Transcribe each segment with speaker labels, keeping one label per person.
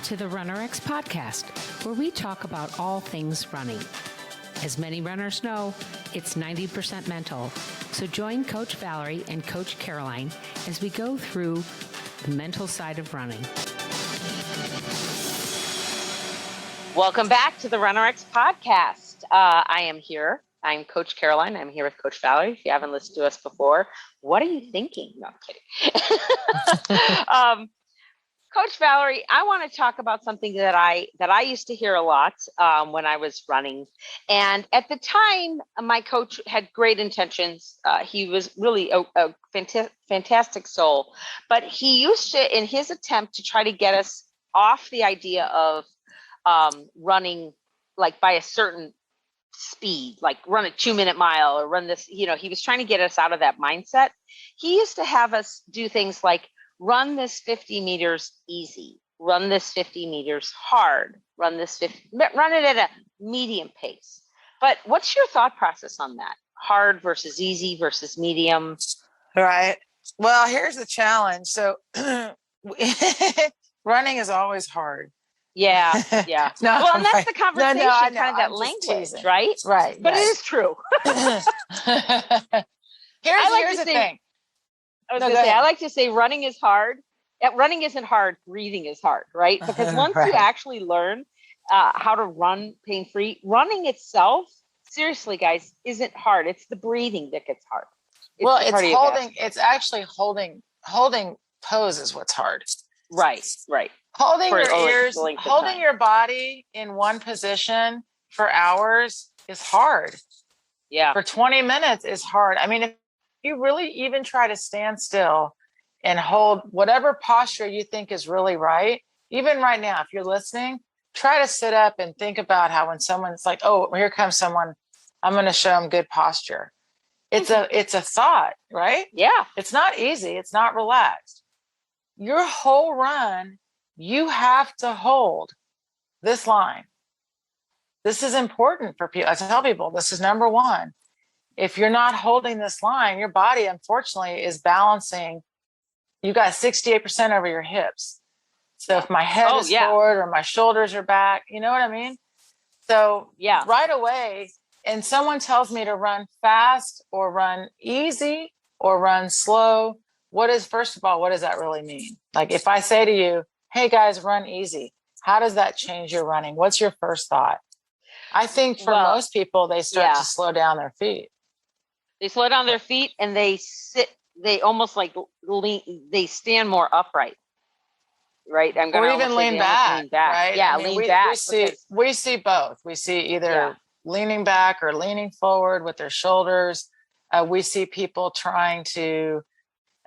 Speaker 1: to the RunnerX podcast, where we talk about all things running. As many runners know, it's 90% mental. So join Coach Valerie and Coach Caroline as we go through the mental side of running.
Speaker 2: Welcome back to the RunnerX podcast. I'm Coach Caroline. I'm here with Coach Valerie. If you haven't listened to us before, what are you thinking? No, I'm kidding. Coach Valerie, I want to talk about something that I used to hear a lot when I was running. And at the time, my coach had great intentions. He was really a fantastic soul. But he used to, in his attempt to try to get us off the idea of running like by a certain speed, like run a 2-minute mile or run this, he was trying to get us out of that mindset. He used to have us do things like run this 50 meters easy, run this 50 meters hard, run it at a medium pace. But what's your thought process on that? Hard versus easy versus medium?
Speaker 3: Right. Well, here's the challenge. So running is always hard.
Speaker 2: Yeah.
Speaker 3: No,
Speaker 2: well, and that's
Speaker 3: right.
Speaker 2: the conversation,
Speaker 3: No,
Speaker 2: kind of that language, right?
Speaker 3: Right.
Speaker 2: But
Speaker 3: right.
Speaker 2: it is true.
Speaker 3: Here's the thing.
Speaker 2: I like to say running is hard. Running isn't hard. Breathing is hard, right? Because once you actually learn how to run pain-free, running itself, seriously, guys, isn't hard. It's the breathing that gets hard.
Speaker 3: It's actually holding pose is what's hard.
Speaker 2: Right.
Speaker 3: Holding your ears, holding your body in one position for hours is hard.
Speaker 2: Yeah.
Speaker 3: For 20 minutes is hard. I mean, if you really even try to stand still and hold whatever posture you think is really right, even right now, if you're listening, try to sit up and think about how when someone's like, oh, here comes someone, I'm going to show them good posture. It's a thought, right?
Speaker 2: Yeah.
Speaker 3: It's not easy. It's not relaxed. Your whole run, you have to hold this line. This is important for people. I tell people this is number one. If you're not holding this line, your body, unfortunately, is balancing. You got 68% over your hips. So if my head is forward or my shoulders are back, you know what I mean? So right away, and someone tells me to run fast or run easy or run slow, first of all, what does that really mean? Like if I say to you, hey guys, run easy, how does that change your running? What's your first thought? I think for most people, they start to slow down their feet.
Speaker 2: They slow down their feet and they sit, they almost like they stand more upright. Right.
Speaker 3: Or even lean back. Right.
Speaker 2: Yeah. Lean back.
Speaker 3: We see both. We see either leaning back or leaning forward with their shoulders. We see people trying to,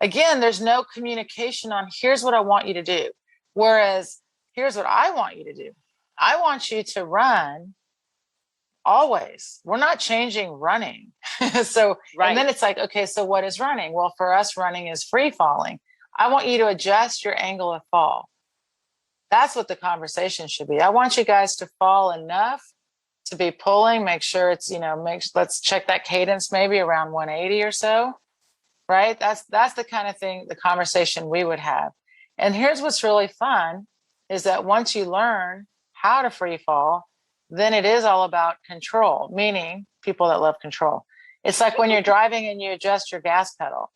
Speaker 3: again, there's no communication on here's what I want you to do. Whereas here's what I want you to do. I want you to run always. We're not changing running. And then it's like, okay, so what is running? Well, for us, running is free falling. I want you to adjust your angle of fall. That's what the conversation should be. I want you guys to fall enough to be pulling, make sure it's, let's check that cadence maybe around 180 or so, right? That's the kind of thing, the conversation we would have. And here's what's really fun is that once you learn how to free fall, then it is all about control, meaning people that love control. It's like when you're driving and you adjust your gas pedal.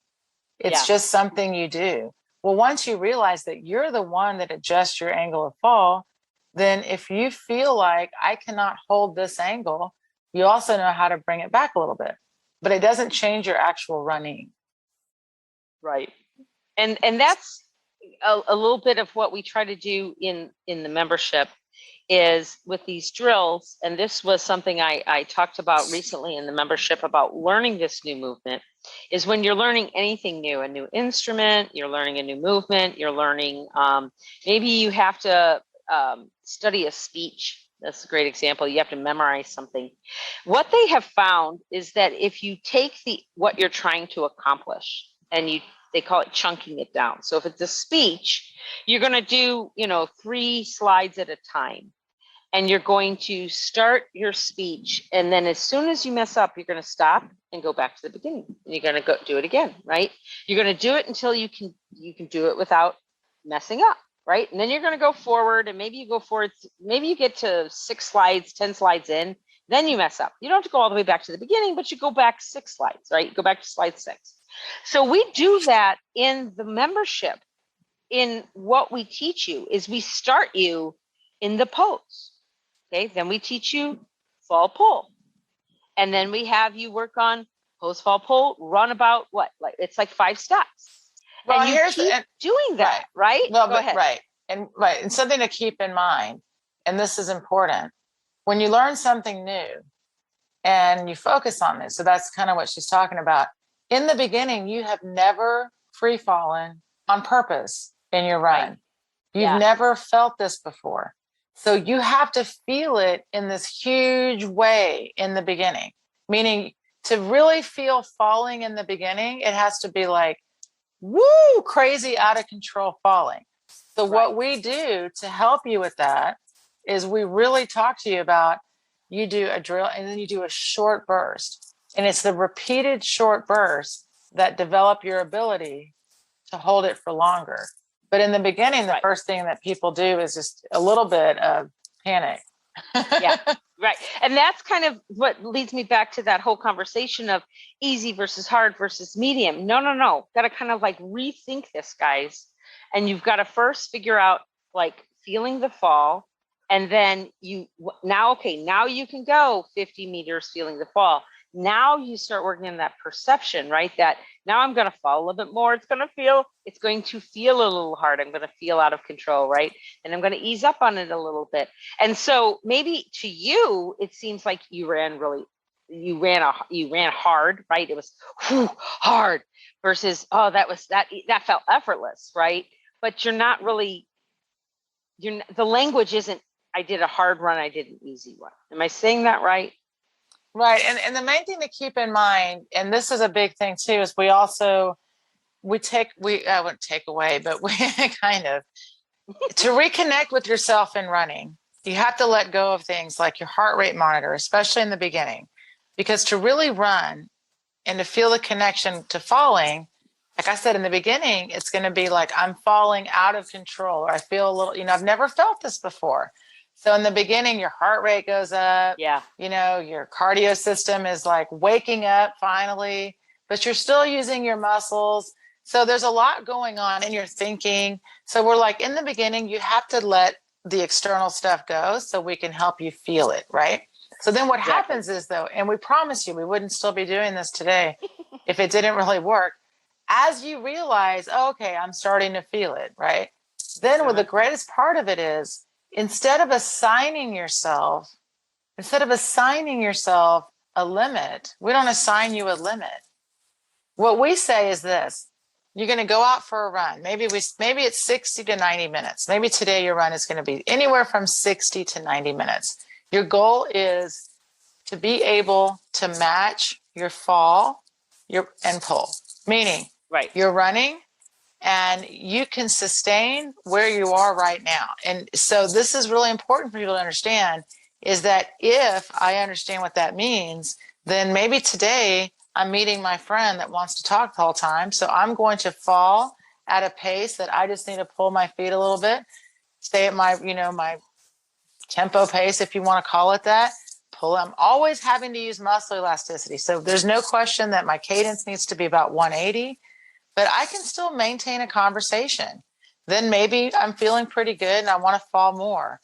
Speaker 3: It's just something you do. Well, once you realize that you're the one that adjusts your angle of fall, then if you feel like I cannot hold this angle, you also know how to bring it back a little bit, but it doesn't change your actual running.
Speaker 2: Right. And that's a little bit of what we try to do in the membership is with these drills. And this was something I talked about recently in the membership about learning this new movement is when you're learning anything new, a new instrument, you're learning a new movement, you're learning, maybe you have to study a speech. That's a great example. You have to memorize something. What they have found is that if you take what you're trying to accomplish and they call it chunking it down. So if it's a speech, you're going to do, 3 slides at a time. And you're going to start your speech. And then as soon as you mess up, you're going to stop and go back to the beginning. And you're going to go do it again, right? You're going to do it until you can do it without messing up. right? And then you're going to go forward, and maybe you go forward, maybe you get to 6 slides, 10 slides in, then you mess up. You don't have to go all the way back to the beginning, but you go back 6 slides, right? You go back to slide 6. So we do that in the membership. In what we teach you is we start you in the pose. Okay, then we teach you fall pull. And then we have you work on pose, fall pull, run about what? Like it's like 5 steps.
Speaker 3: Well,
Speaker 2: and you keep doing that, right?
Speaker 3: Well,
Speaker 2: Go ahead.
Speaker 3: right. And something to keep in mind, and this is important, when you learn something new and you focus on this. So that's kind of what she's talking about. In the beginning, you have never free fallen on purpose in your run.
Speaker 2: Right.
Speaker 3: You've never felt this before. So you have to feel it in this huge way in the beginning, meaning to really feel falling in the beginning, it has to be like, woo, crazy, out of control falling. So what we do to help you with that is we really talk to you about, you do a drill and then you do a short burst. And it's the repeated short bursts that develop your ability to hold it for longer. But in the beginning, the first thing that people do is just a little bit of panic.
Speaker 2: Yeah, right. And that's kind of what leads me back to that whole conversation of easy versus hard versus medium. No. Got to kind of like rethink this, guys. And you've got to first figure out like feeling the fall. And then now you can go 50 meters feeling the fall. Now you start working on that perception, right? That now I'm going to fall a little bit more. It's going to feel a little hard. I'm going to feel out of control, right? And I'm going to ease up on it a little bit. And so maybe to you, it seems like you ran hard, right? It was hard versus, that felt effortless, right? But the language isn't, I did a hard run, I did an easy one. Am I saying that right?
Speaker 3: Right. And the main thing to keep in mind, and this is a big thing too, is I wouldn't take away, but we kind of, to reconnect with yourself in running, you have to let go of things like your heart rate monitor, especially in the beginning, because to really run and to feel the connection to falling, like I said in the beginning, it's going to be like, I'm falling out of control, or I feel a little, I've never felt this before. So in the beginning, your heart rate goes up.
Speaker 2: Yeah.
Speaker 3: Your cardio system is like waking up finally, but you're still using your muscles. So there's a lot going on in your thinking. So we're like, in the beginning, you have to let the external stuff go so we can help you feel it, right? So then what happens is, though, and we promise you we wouldn't still be doing this today if it didn't really work. As you realize, okay, I'm starting to feel it, right? Then what the greatest part of it is, instead of assigning yourself a limit, we don't assign you a limit. What we say is this: you're going to go out for a run. Maybe it's 60 to 90 minutes. Maybe today your run is going to be anywhere from 60 to 90 minutes. Your goal is to be able to match your fall, and pull, meaning you're running and you can sustain where you are right now. And so this is really important for people to understand, is that if I understand what that means, then maybe today I'm meeting my friend that wants to talk the whole time. So I'm going to fall at a pace that I just need to pull my feet a little bit, stay at my, my tempo pace, if you want to call it that. I'm always having to use muscle elasticity. So there's no question that my cadence needs to be about 180. But I can still maintain a conversation. Then maybe I'm feeling pretty good and I want to fall more.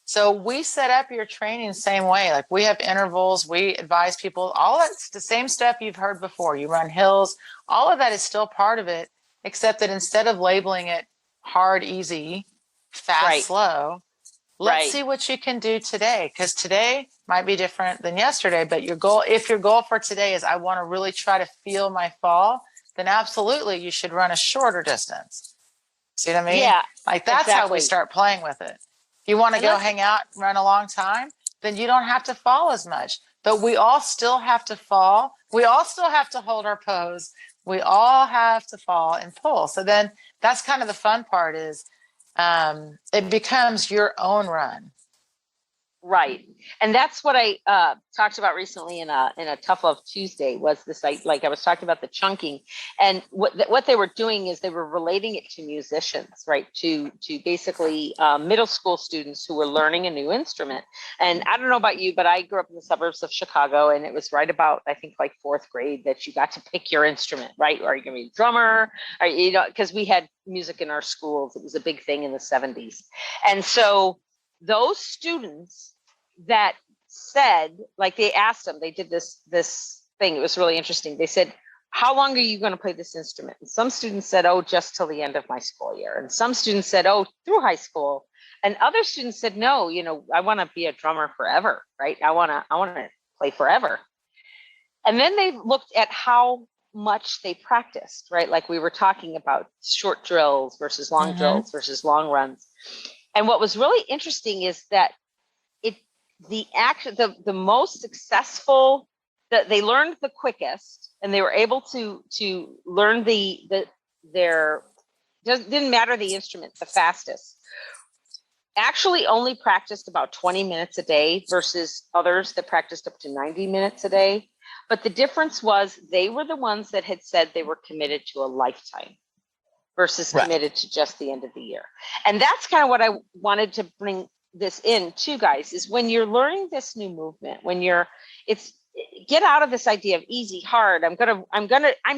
Speaker 3: So we set up your training the same way. Like we have intervals, we advise people, all that's the same stuff you've heard before. You run hills, all of that is still part of it, except that instead of labeling it hard, easy, fast, slow, let's see what you can do today. Because today might be different than yesterday, but if your goal for today is I want to really try to feel my fall, then absolutely you should run a shorter distance. See what I mean?
Speaker 2: Yeah.
Speaker 3: Like that's how we start playing with it. If you want to go hang out and run a long time, then you don't have to fall as much. But we all still have to fall. We all still have to hold our pose. We all have to fall and pull. So then that's kind of the fun part is it becomes your own run.
Speaker 2: Right. And that's what I talked about recently in a Tough Love Tuesday was this, like I was talking about the chunking, and what they were doing is they were relating it to musicians, right? To basically middle school students who were learning a new instrument. And I don't know about you, but I grew up in the suburbs of Chicago, and it was right about, I think, like fourth grade that you got to pick your instrument, right? Are you going to be a drummer? Or, you know, because we had music in our schools. It was a big thing in the 70s. And so those students that said, like, they asked them, they did this thing, it was really interesting. They said, how long are you going to play this instrument? And some students said, oh, just till the end of my school year. And some students said, oh, through high school. And other students said, no, you know, I want to be a drummer forever, right? I want to play forever. And then they looked at how much they practiced, right? Like we were talking about short drills versus long drills versus long runs. And what was really interesting is that the most successful, that they learned the quickest, and they were able to learn their didn't matter the instrument, the fastest, actually only practiced about 20 minutes a day versus others that practiced up to 90 minutes a day. But the difference was they were the ones that had said they were committed to a lifetime versus committed to just the end of the year. And that's kind of what I wanted to bring this in too, guys, is when you're learning this new movement, get out of this idea of easy, hard. I'm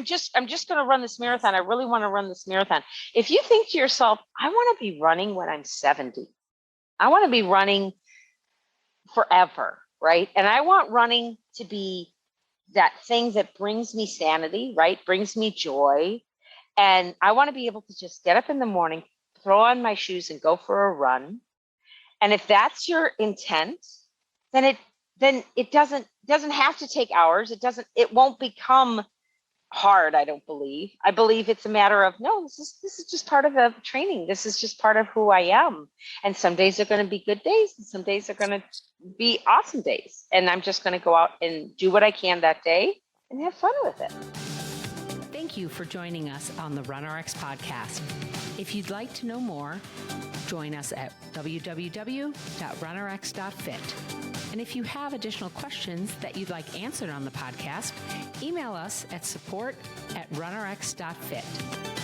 Speaker 2: just gonna run this marathon. I really want to run this marathon. If you think to yourself, I want to be running when I'm 70, I want to be running forever, right? And I want running to be that thing that brings me sanity, right? Brings me joy. And I want to be able to just get up in the morning, throw on my shoes and go for a run. And if that's your intent, then it doesn't have to take hours. It won't become hard, I don't believe. I believe it's a matter of, no, this is just part of the training. This is just part of who I am. And some days are going to be good days, and some days are going to be awesome days. And I'm just going to go out and do what I can that day and have fun with it.
Speaker 1: Thank you for joining us on the RunRx podcast. If you'd like to know more, join us at www.runrx.fit. And if you have additional questions that you'd like answered on the podcast, email us at support@runrx.fit.